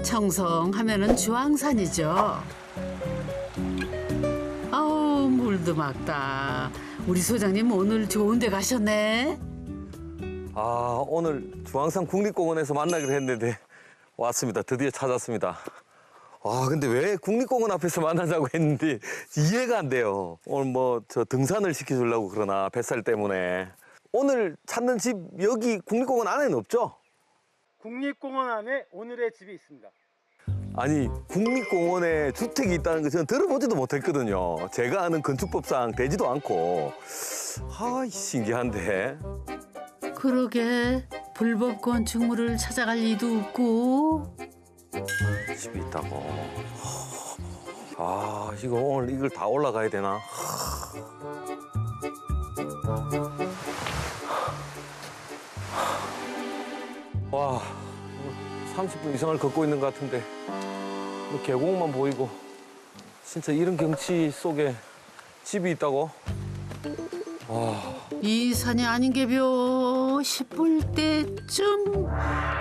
청성하면은 주황산이죠. 아우 물도 맑다. 우리 소장님 오늘 좋은 데 가셨네. 아, 오늘 중앙산 국립공원에서 만나기로 했는데 왔습니다. 드디어 찾았습니다. 아, 근데 왜 국립공원 앞에서 만나자고 했는데 이해가 안 돼요. 오늘 뭐 저 등산을 시켜주려고 그러나 뱃살 때문에. 오늘 찾는 집 여기 국립공원 안에는 없죠? 국립공원 안에 오늘의 집이 있습니다. 아니, 국립공원에 주택이 있다는 거 저는 들어보지도 못했거든요. 제가 아는 건축법상 되지도 않고. 아, 신기한데. 그러게 불법 건축물을 찾아갈 리도 없고. 집이 있다고. 아, 이거 오늘 이걸 다 올라가야 되나? 와, 30분 이상을 걷고 있는 것 같은데 뭐 계곡만 보이고 진짜 이런 경치 속에 집이 있다고? 와, 이 산이 아닌 게벼 싶을 때쯤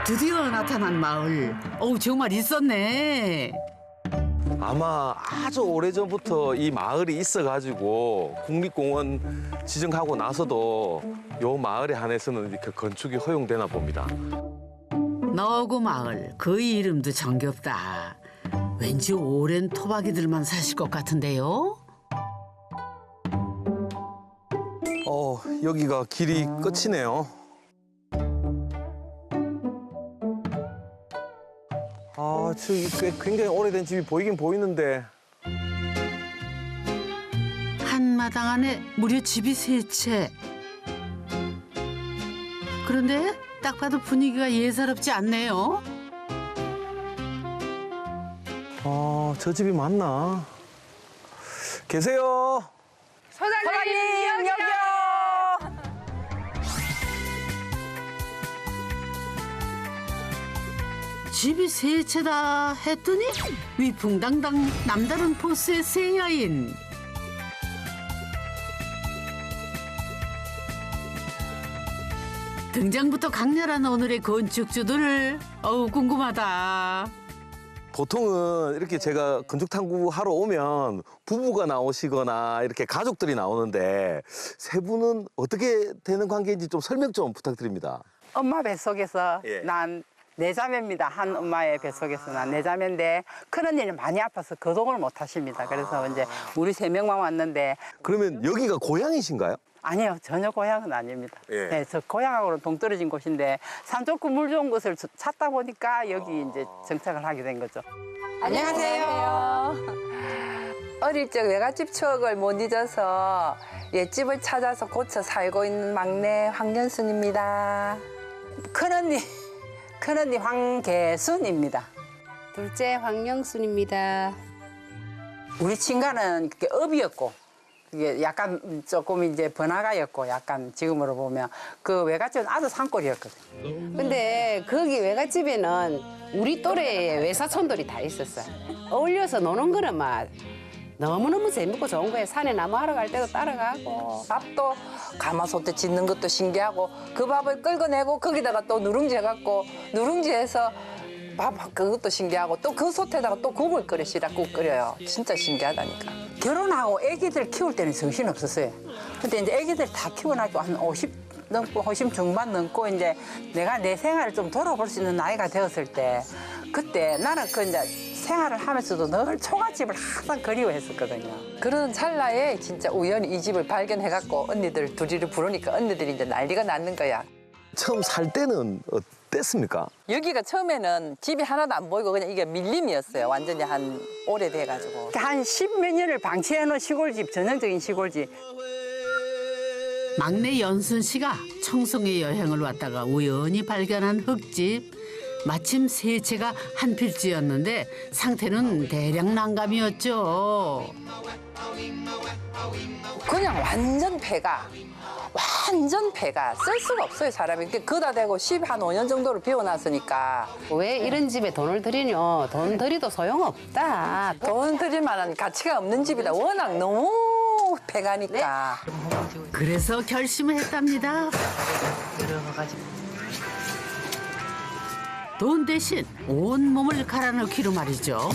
드디어 나타난 마을. 어우 정말 있었네. 아마 아주 오래전부터 이 마을이 있어가지고 국립공원 지정하고 나서도 요 마을에 한해서는 이렇게 건축이 허용되나 봅니다. 너구 마을 그 이름도 정겹다. 왠지 오랜 토박이들만 사실 것 같은데요. 여기가 길이 끝이네요. 아, 저기 굉장히 오래된 집이 보이긴 보이는데. 한마당 안에 무려 집이 세 채. 그런데 딱 봐도 분위기가 예사롭지 않네요. 아, 저 집이 맞나? 계세요? 소장님 여기요. 집이 세 채다 했더니 위풍당당 남다른 포스의 새 여인. 등장부터 강렬한 오늘의 건축주들. 어우 궁금하다. 보통은 이렇게 제가 건축 탐구 하러 오면 부부가 나오시거나 이렇게 가족들이 나오는데 세 분은 어떻게 되는 관계인지 좀 설명 좀 부탁드립니다. 엄마 뱃속에서 예. 난 네 자매입니다. 한 엄마의 뱃속에서 난 네 자매인데 큰언니는 많이 아파서 거동을 못 하십니다. 그래서 이제 우리 세 명만 왔는데 그러면 여기가 고향이신가요? 아니요, 전혀 고향은 아닙니다. 예. 네, 저 고향하고는 동떨어진 곳인데 산 좋고 물 좋은 곳을 찾다 보니까 여기 이제 정착을 하게 된 거죠. 안녕하세요. 어릴 적 외갓집 추억을 못 잊어서 옛집을 찾아서 고쳐 살고 있는 막내 황연순입니다. 큰언니 황계순입니다. 둘째 황영순입니다. 우리 친가는 그게 업이었고 그게 약간 조금 이제 번화가였고 약간 지금으로 보면 그 외갓집은 아주 산골이었거든요. 근데 거기 외갓집에는 우리 또래의 외사촌들이 다 있었어요. 어울려서 노는 거는 막 너무너무 재밌고 좋은 거예요. 산에 나무하러 갈 때도 따라가고. 밥도 가마솥에 짓는 것도 신기하고 그 밥을 끓여내고 거기다가 또 누룽지 해갖고 누룽지해서 밥 그것도 신기하고 또 그 솥에다가 또 국을 끓여 시락국 끓여요. 진짜 신기하다니까. 결혼하고 아기들 키울 때는 정신 없었어요. 근데 이제 아기들 다 키워나고 한 50 넘고 50 중반 넘고 이제 내가 내 생활을 좀 돌아볼 수 있는 나이가 되었을 때 그때 나는 그 이제 생활을 하면서도 늘 초가집을 항상 그리워했었거든요. 그런 찰나에 진짜 우연히 이 집을 발견해갖고 언니들 둘이를 부르니까 언니들이 이제 난리가 났는 거야. 처음 살 때는 어땠습니까? 여기가 처음에는 집이 하나도 안 보이고 그냥 이게 밀림이었어요. 완전히 한 오래돼가지고. 한 10몇 년을 방치해놓은 시골집, 전형적인 시골집. 막내 연순 씨가 청송에 여행을 왔다가 우연히 발견한 흙집. 마침 세 채가 한 필지였는데 상태는 대략 난감이었죠. 그냥 완전 폐가 쓸 수가 없어요. 사람이 그다 대고 15년 정도를 비워놨으니까 왜 이런 집에 돈을 들이뇨? 돈 들이도 소용없다. 돈 들일 만한 가치가 없는 집이다. 워낙 너무 폐가니까. 그래서 결심을 했답니다. 돈 대신 온몸을 갈아넣기로 말이죠.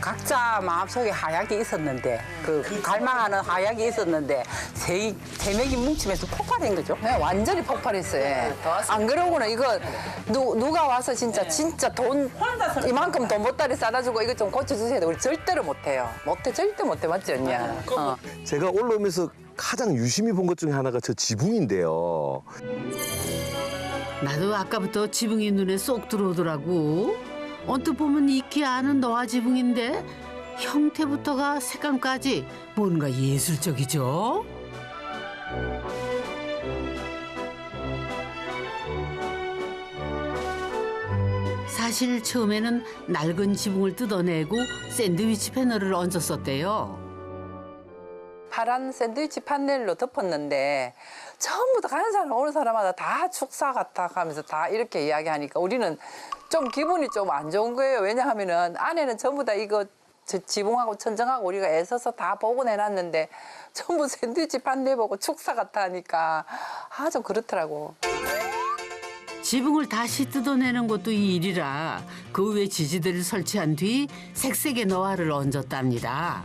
각자 마음속에 하약이 있었는데 그 갈망하는 하약이 있었는데 세 명이 뭉치면서 폭발한 거죠. 네, 완전히 폭발했어요. 안 그러고는 이거 누가 와서 진짜 돈 이만큼 돈 보따리 싸다 주고 이거 좀 고쳐주세요. 우리 절대로 못해요. 절대 못해. 맞지 언니야? 제가 올라오면서 가장 유심히 본 것 중에 하나가 저 지붕인데요. 나도 아까부터 지붕이 눈에 쏙 들어오더라고. 언뜻 보면 익히 아는 너와 지붕인데 형태부터가 색감까지 뭔가 예술적이죠. 사실 처음에는 낡은 지붕을 뜯어내고 샌드위치 패널을 얹었었대요. 파란 샌드위치 판넬로 덮었는데 전부 다 가는 사람 오는 사람마다 다 축사 같다 하면서 다 이렇게 이야기하니까 우리는 좀 기분이 좀 안 좋은 거예요. 왜냐하면은 안에는 전부 다 이거 지붕하고 천정하고 우리가 애써서 다 보고 내놨는데 전부 샌드위치 판넬 보고 축사 같다 하니까 좀 그렇더라고. 지붕을 다시 뜯어내는 것도 이 일이라 그 위에 지지대를 설치한 뒤 색색의 너와를 얹었답니다.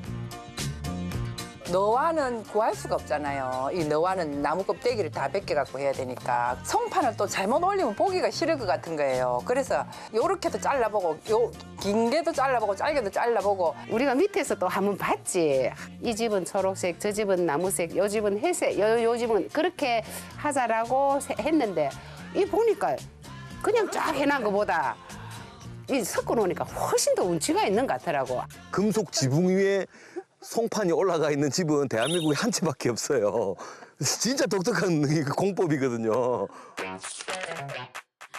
너와는 구할 수가 없잖아요. 이 너와는 나무 껍데기를 다 벗겨갖고 해야 되니까 송판을 또 잘못 올리면 보기가 싫을 것 같은 거예요. 그래서 요렇게도 잘라보고 요 긴 게도 잘라보고 짧게도 잘라보고 우리가 밑에서 또 한번 봤지. 이 집은 초록색, 저 집은 나무색, 요 집은 회색, 요 집은 그렇게 하자라고 했는데 이 보니까 그냥 쫙 해놓은 것보다 이 섞어 놓으니까 훨씬 더 운치가 있는 것 같더라고. 금속 지붕 위에 송판이 올라가 있는 집은 대한민국에 한 채밖에 없어요. 진짜 독특한 공법이거든요.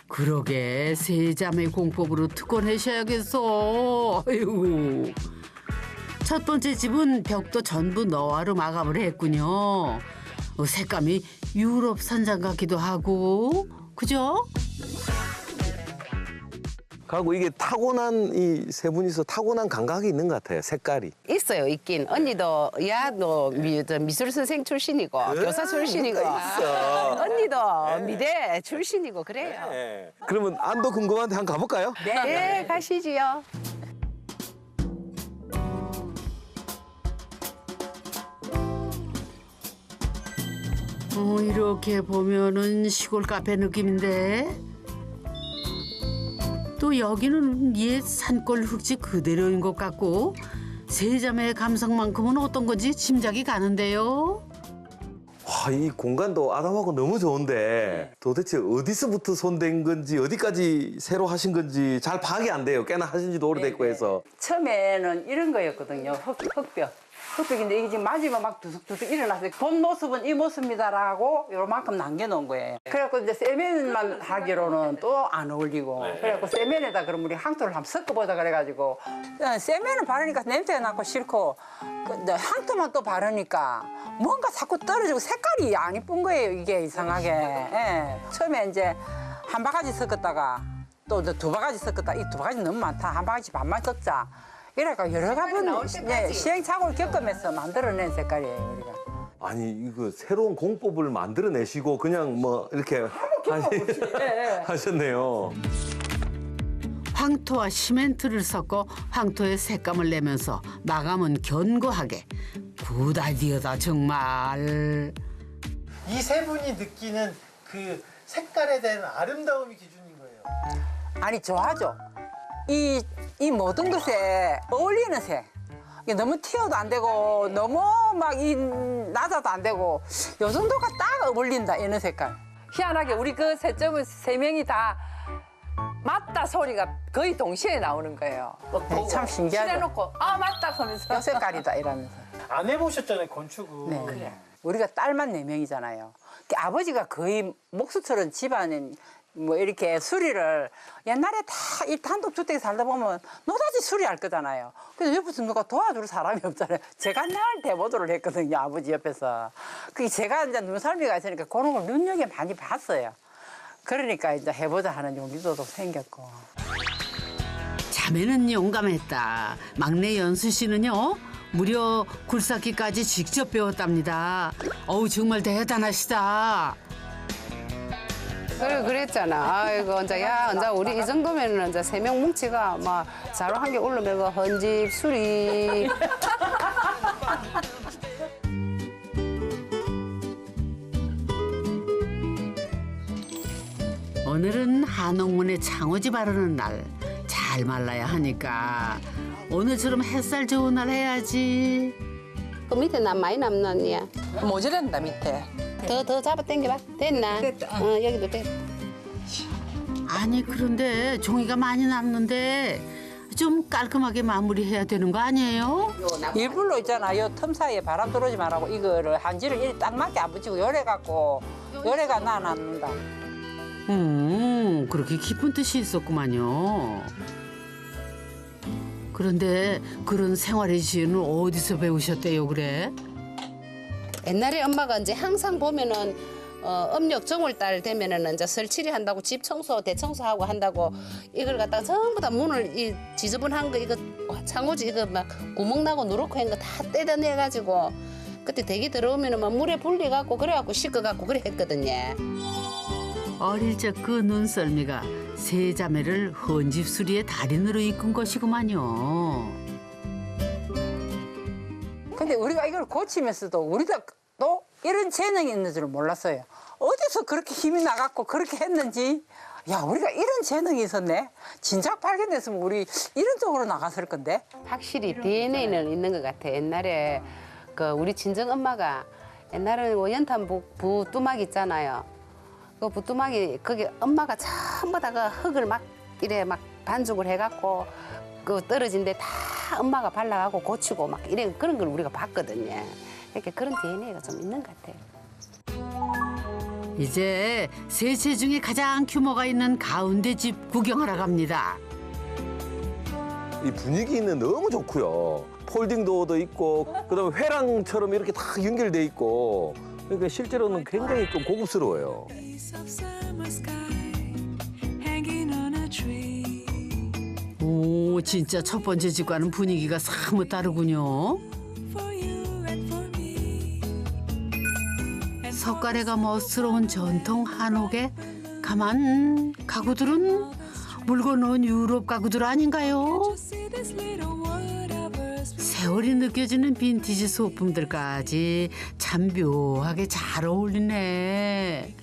그러게 세자매 공법으로 특허내셔야겠어. 아이고. 첫 번째 집은 벽도 전부 너와로 마감을 했군요. 색감이 유럽 산장 같기도 하고, 그죠? 그리고 이게 타고난 이 세 분이서 타고난 감각이 있는 것 같아요. 색깔이. 있어요, 있긴. 언니도 너 미술 선생 출신이고 교사 출신이고 있어. 언니도 미대 출신이고 그래요. 그러면 안도 궁금한데 한번 가볼까요? 네, 가시지요. 이렇게 보면은 시골 카페 느낌인데 또 여기는 옛 산골 흙집 그대로인 것 같고 세자매의 감성만큼은 어떤 건지 짐작이 가는데요. 와, 이 공간도 아담하고 너무 좋은데 도대체 어디서부터 손댄 건지 어디까지 새로 하신 건지 잘 파악이 안 돼요. 꽤나 하신 지도 오래됐고 해서. 처음에는 이런 거였거든요. 흙벽. 흙벽인데 이게 지금 맞으면 막 두둑두둑 일어났어요. 본 모습은 이 모습이다라고 요만큼 남겨놓은 거예요. 그래갖고 이제 세면만 하기로는 또 안 어울리고 그래갖고 세면에다 그럼 우리 항토를 한번 섞어보자 그래가지고 세면을 바르니까 냄새가 나고 싫고 항토만 또 바르니까 뭔가 자꾸 떨어지고 색깔이 안 이쁜 거예요. 이게 이상하게. 예. 처음에 이제 한 바가지 섞었다가 또 두 바가지 섞었다. 이 두 바가지 너무 많다. 한 바가지 반만 섞자. 이래가 여러 가지 시행착오를 겪으면서 만들어낸 색깔이에요, 우리가. 아니 이거 새로운 공법을 만들어내시고 그냥 뭐 이렇게 하셨네요. 황토와 시멘트를 섞어 황토의 색감을 내면서 마감은 견고하게. 굿 아이디어다 정말. 이 세 분이 느끼는 그 색깔에 대한 아름다움이 기준인 거예요. 아니 좋아하죠. 이 모든 것에 어울리는 색. 이게 너무 튀어도 안 되고 너무 막 낮아도 안 되고 요 정도가 딱 어울린다 이런 색깔. 희한하게 우리 그 세 명이 다 맞다 소리가 거의 동시에 나오는 거예요. 네, 참 신기하죠. 칠해놓고 맞다 하면서 요 색깔이다 이러면서. 안 해보셨잖아요, 건축은. 네. 그래. 우리가 딸만 4명이잖아요. 아버지가 거의 목수처럼 집안은 뭐 이렇게 수리를 옛날에 다 이 단독주택에 살다 보면 노다지 수리할 거잖아요. 근데 옆에서 누가 도와줄 사람이 없잖아요. 제가 늘 대보도를 했거든요, 아버지 옆에서. 그게 제가 이제 눈썰미가 있으니까 그런 걸 눈여겨 많이 봤어요. 그러니까 이제 해보자 하는 용기도 생겼고. 자매는 용감했다. 막내 연수 씨는요. 무려 굴삭기까지 직접 배웠답니다. 어우 정말 대단하시다. 그래 그랬잖아. 아이고 이제 야 이제 우리 이 정도면은 이제 3명 뭉치가 막 자로 한 개 올르면 그 헌집 수리. 오늘은 한옥문에 창호지 바르는 날. 잘 말라야 하니까 오늘처럼 햇살 좋은 날 해야지. 그 밑에 남 많이 남았냐? 모자란다 밑에. 더 잡아 당겨봐. 됐나? 됐다. 여기도 됐다. 아니 그런데 종이가 많이 남는데 좀 깔끔하게 마무리해야 되는 거 아니에요? 일부러 있잖아. 요 틈 사이에 바람 들어오지 말라고 이거를 한지를 이리 딱 맞게 안 붙이고 요래갖고 요래가 나놨는다. 그렇게 깊은 뜻이 있었구만요. 그런데 그런 생활의 지혜는 어디서 배우셨대요, 그래? 옛날에 엄마가 이제 항상 보면은 음력 정월달 되면은 이제 설치리 한다고 집 청소 대청소하고 한다고 이걸 갖다가 전부 다 문을 이 지저분한 거 이거 창호지 이거 막 구멍 나고 누렇고 한 거 다 떼어내 가지고 그때 대기 들어오면은 막 물에 불리 갖고 그래 갖고 씻어 갖고 그래 했거든요. 어릴 적 그 눈썰미가 세 자매를 헌집 수리의 달인으로 이끈 것이구만요. 근데 우리가 이걸 고치면서도 우리도 또 이런 재능이 있는 줄 몰랐어요. 어디서 그렇게 힘이 나갖고 그렇게 했는지. 야, 우리가 이런 재능이 있었네. 진작 발견했으면 우리 이런 쪽으로 나갔을 건데. 확실히 DNA는 있는 것 같아. 옛날에 그 우리 친정 엄마가 옛날에 연탄 부뚜막 있잖아요. 그 부뚜막이 거기 엄마가 전부 다 그 흙을 막 이래 막 반죽을 해갖고 그 떨어진 데 다 엄마가 발라가고 고치고 막 이래 그런 걸 우리가 봤거든요. 이렇게 그런 DNA가 좀 있는 것 같아요. 이제 세 채 중에 가장 규모가 있는 가운데 집 구경하러 갑니다. 이 분위기 있는 너무 좋고요. 폴딩 도어도 있고 그다음에 회랑처럼 이렇게 다 연결돼 있고 그러니까 실제로는 굉장히 좀 고급스러워요. 오, 진짜 첫 번째 집과는 분위기가 사뭇 다르군요. 석가래가 멋스러운 전통 한옥에 가만 가구들은 물건 넣은 유럽 가구들 아닌가요? 세월이 느껴지는 빈티지 소품들까지 참 묘하게 잘 어울리네.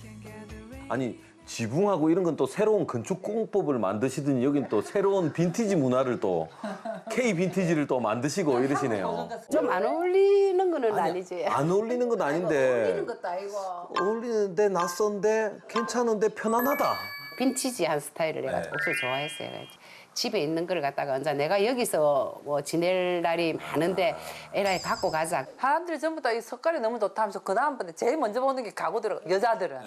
아니 지붕하고 이런 건 또 새로운 건축 공법을 만드시더니 여긴 또 새로운 빈티지 문화를 또 K 빈티지를 또 만드시고 이러시네요. 좀 안 어울리는 거는 아니지. 안 어울리는 건 아닌데 어울리는 것도 아니고. 어울리는데 낯선데 괜찮은데 편안하다. 빈티지한 스타일을 내가 옷을 좋아했어요. 집에 있는 걸 갖다가 이제 내가 여기서 뭐 지낼 날이 많은데 에라이 갖고 가자. 사람들이 전부 다 이 석가래 너무 좋다 하면서 그 다음번에 제일 먼저 보는 게 가구들 여자들은.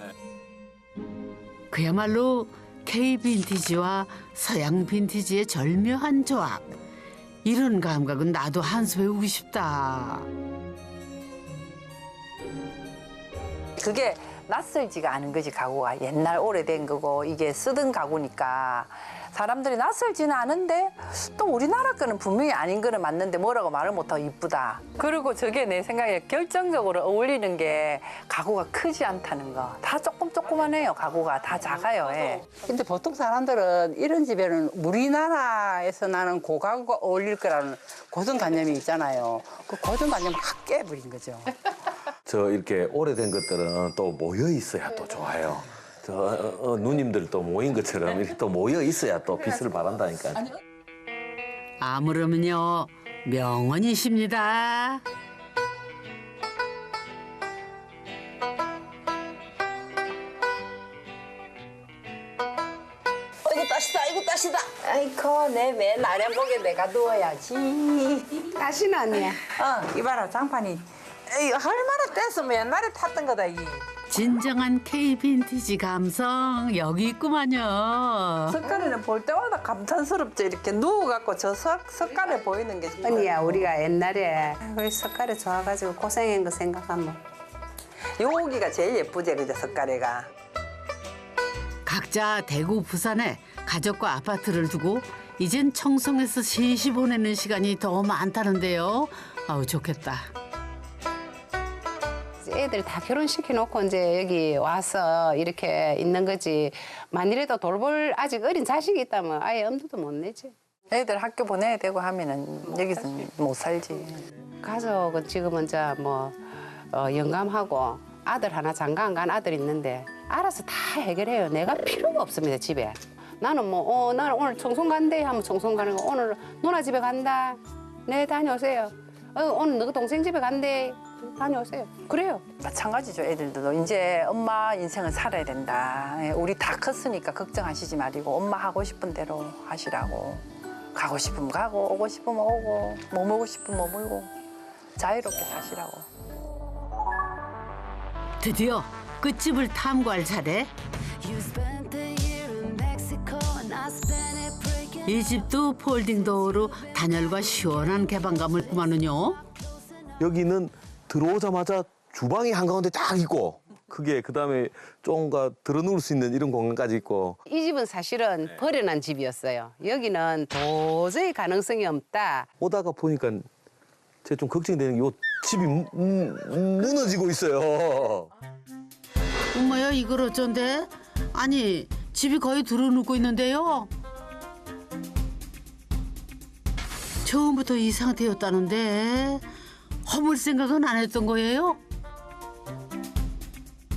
그야말로 K 빈티지와 서양 빈티지의 절묘한 조합. 이런 감각은 나도 한 수 배우고 싶다. 그게 낯설지가 않은 거지 가구가. 옛날 오래된 거고 이게 쓰던 가구니까 사람들이 낯설지는 않은데 또 우리나라 거는 분명히 아닌 거는 맞는데 뭐라고 말을 못하고 이쁘다. 그리고 저게 내 생각에 결정적으로 어울리는 게 가구가 크지 않다는 거. 다 조그만해요. 가구가 다 작아요. 예. 근데 보통 사람들은 이런 집에는 우리나라에서 나는 고가구가 어울릴 거라는 고정관념이 있잖아요. 그 고정관념을 확 깨버린 거죠. 저 이렇게 오래된 것들은 또 모여 있어야 또 좋아요. 저 누님들 또 모인 것처럼 이렇게 또 모여 있어야 또 빛을 발한다니까. 아무렴은요 명언이십니다. 이거 따시다, 이거 따시다. 아이고, 내 맨 아랫목에 내가 누워야지. 다시는 아니야. 이봐라, 장판이. 이거 얼마나 뗐으면 옛날에 탔던 거다, 이. 진정한 K 빈티지 감성 여기 있구만요. 석가래는 볼 때마다 감탄스럽죠. 이렇게 누워갖고 저 석가래 보이는 게. 언니야 우리가 옛날에 우리 석가래 좋아가지고 고생한 거 생각하면 여기가 제일 예쁘지, 그죠, 석가래가. 각자 대구 부산에 가족과 아파트를 두고 이젠 청송에서 셋이 보내는 시간이 더 많다는데요. 아우 좋겠다. 애들 다 결혼시켜 놓고 이제 여기 와서 이렇게 있는 거지. 만일에도 돌볼 아직 어린 자식이 있다면 아예 엄두도 못 내지. 애들 학교 보내야 되고 하면은 여기서 못 살지. 가족은 지금은 이제 뭐 영감하고 아들 하나 장가 안 간 아들 있는데 알아서 다 해결해요. 내가 필요가 없습니다, 집에. 나는 뭐 나는 오늘 청송 간대 하면 청송 가는 거. 오늘 누나 집에 간다. 네, 다녀오세요. 오늘 너 동생 집에 간대. 다녀오세요. 그래요. 마찬가지죠. 애들도 이제 엄마 인생을 살아야 된다. 예, 우리 다 컸으니까 걱정하시지 마시고 엄마 하고 싶은 대로 하시라고. 가고 싶으면 가고 오고 싶으면 오고 뭐 먹고 싶으면 뭐 먹고 자유롭게 사시라고. 드디어 끝집을 탐구할 차례. 이 집도 폴딩 도어로 단열과 시원한 개방감을 꾸마는요. 여기는 들어오자마자 주방이 한가운데 딱 있고 크게 그다음에 좀가 들어누울 수 있는 이런 공간까지 있고. 이 집은 사실은 버려난 집이었어요. 여기는 도저히 가능성이 없다. 오다가 보니까 제가 좀 걱정이 되는 게 요 집이 무너지고 있어요. 엄마야 이걸 어쩐데? 아니 집이 거의 들어눕고 있는데요. 처음부터 이 상태였다는데 허물 생각은 안 했던 거예요?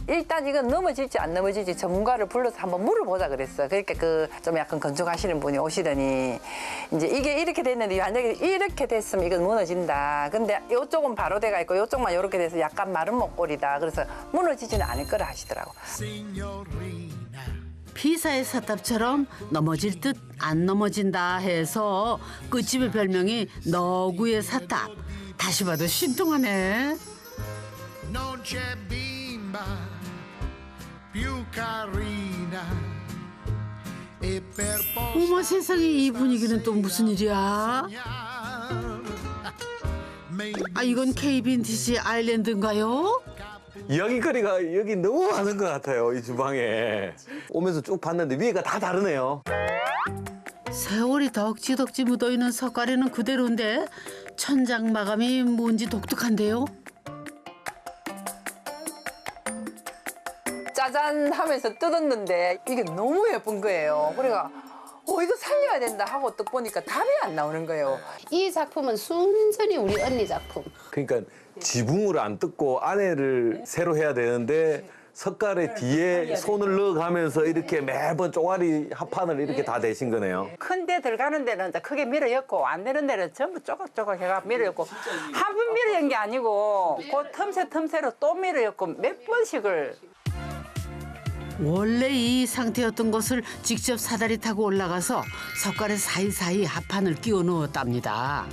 일단 이건 넘어질지 안 넘어질지 전문가를 불러서 한번 물어보자 그랬어요. 그러니까 그 좀 약간 건축하시는 분이 오시더니 이제 이게 이렇게 됐는데 만약에 이렇게 됐으면 이건 무너진다. 근데 이쪽은 바로 돼가 있고 이쪽만 이렇게 돼서 약간 마른 목골이다. 그래서 무너지지는 않을 거라 하시더라고. 피사의 사탑처럼 넘어질 듯 안 넘어진다 해서 끝집의 별명이 너구의 사탑. 다시 봐도 신통하네. Non c'è bimba più carina e per 어머 세상에 이 분위기는 또 무슨 일이야? 아 이건 K빈티지 아일랜드인가요? 이야기거리가 여기 너무 많은 것 같아요, 이 주방에. 오면서 쭉 봤는데 위에가 다 다르네요. 세월이 덕지덕지 묻어있는 석가래는 그대로인데 천장 마감이 뭔지 독특한데요? 짜잔 하면서 뜯었는데 이게 너무 예쁜 거예요. 그래가 이거 살려야 된다 하고 또 보니까 답이 안 나오는 거예요. 이 작품은 순전히 우리 언니 작품. 그러니까 지붕을 안 뜯고 안에를 새로 해야 되는데 석가래 뒤에 손을 넣어가면서 이렇게 매번 쪼가리 합판을 이렇게 다 대신 거네요. 큰 데 들어가는 데는 이제 크게 밀어 엮고 안 되는 데는 전부 조각조각 해가 밀어 엮고 한 번 밀어 연 게 아니고 그 틈새로 또 밀어 엮고 몇 번씩을. 원래 이 상태였던 것을 직접 사다리 타고 올라가서 석가래 사이사이 합판을 끼워 넣었답니다.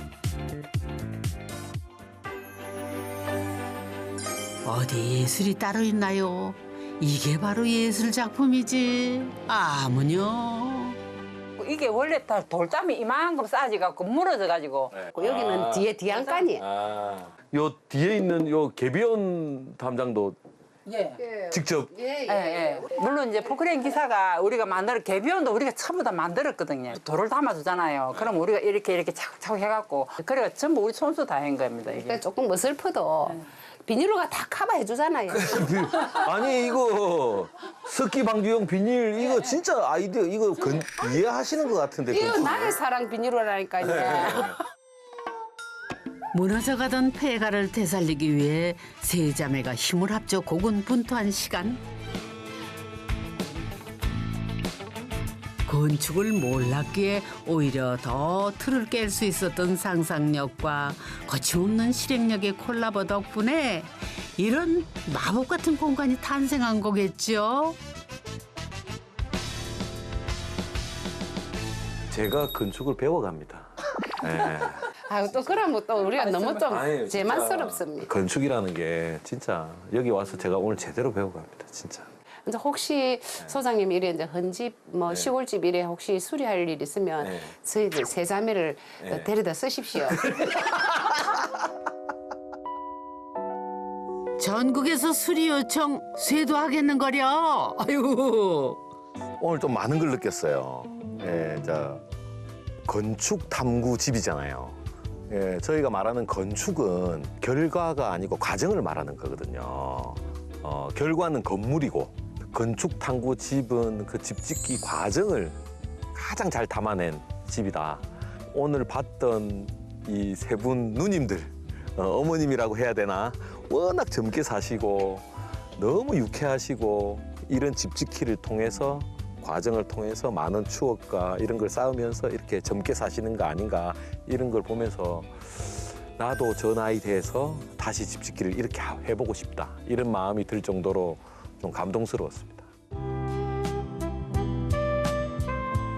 어디 예술이 따로 있나요? 이게 바로 예술 작품이지. 아무녀. 이게 원래 다 돌담이 이만큼 쌓아져갖고 무너져가지고 여기는 뒤에 뒤안간이에요. 요 뒤에 있는 요 개비온 담장도 직접. 예. 물론 이제 포크레인 기사가 우리가 개비온도 우리가 전부 다 만들었거든요. 돌을 담아주잖아요. 그럼 우리가 이렇게 차곡차곡 해갖고 그래가 전부 우리 손수 다 한 겁니다. 이게. 그러니까 조금 어설퍼도 비닐로가 다 커버해 주잖아요. 아니 이거 습기 방지용 비닐 이거 진짜 아이디어 이거 이해하시는 것 같은데. 이거 건축을. 나의 사랑 비닐로라니까요. 무너져가던 폐가를 되살리기 위해 세 자매가 힘을 합쳐 고군분투한 시간. 건축을 몰랐기에 오히려 더 틀을 깰 수 있었던 상상력과 거침없는 실행력의 콜라보 덕분에 이런 마법 같은 공간이 탄생한 거겠죠. 제가 건축을 배워갑니다. 네. 아유 또 그러면 또 우리가 너무 좀 아니, 진짜 제만스럽습니다. 건축이라는 게 진짜 여기 와서 제가 오늘 제대로 배워갑니다. 진짜. 이제 혹시 소장님 이래 이제 헌집 뭐 시골집 이래 혹시 수리할 일 있으면 저희들 세 자매를 데려다 쓰십시오. 전국에서 수리 요청 쇄도하겠는거려. 아유. 오늘 좀 많은 걸 느꼈어요. 자 건축 탐구 집이잖아요. 예, 저희가 말하는 건축은 결과가 아니고 과정을 말하는 거거든요. 결과는 건물이고 건축 탐구 집은 그 집 짓기 과정을 가장 잘 담아낸 집이다. 오늘 봤던 이 세 분 누님들, 어머님이라고 해야 되나? 워낙 젊게 사시고 너무 유쾌하시고 이런 집 짓기를 통해서 과정을 통해서 많은 추억과 이런 걸 쌓으면서 이렇게 젊게 사시는 거 아닌가 이런 걸 보면서 나도 저 나이 돼서 다시 집 짓기를 이렇게 해보고 싶다 이런 마음이 들 정도로 좀 감동스러웠습니다.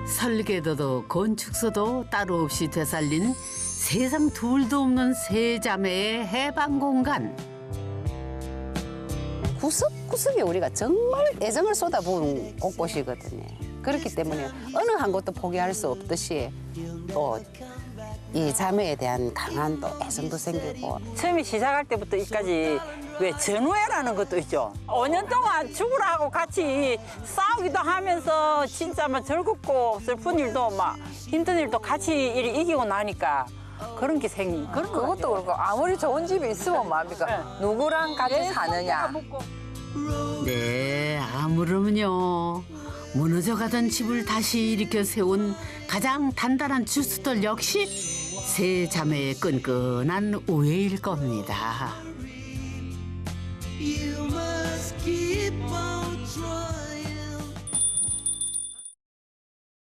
설계도도 건축서도 따로 없이 되살린 세상 둘도 없는 세 자매의 해방 공간. 구석구석에 우리가 정말 애정을 쏟아부은 곳곳이거든요. 그렇기 때문에 어느 한 곳도 포기할 수 없듯이 또 이 자매에 대한 강한 또 애정도 생기고. 처음에 시작할 때부터 이까지 왜 전우회라는 것도 있죠. 5년 동안 죽으라 하고 같이 싸우기도 하면서 진짜 막 즐겁고 슬픈 일도 막 힘든 일도 같이 이기고 나니까 그런 게 생긴 그런 거 그것도 그렇고 아무리 좋은 집이 있으면 뭐합니까? 누구랑 같이 사느냐. 네, 아무렴요. 무너져가던 집을 다시 일으켜 세운 가장 단단한 주스돌 역시 세 자매의 끈끈한 우애일 겁니다. You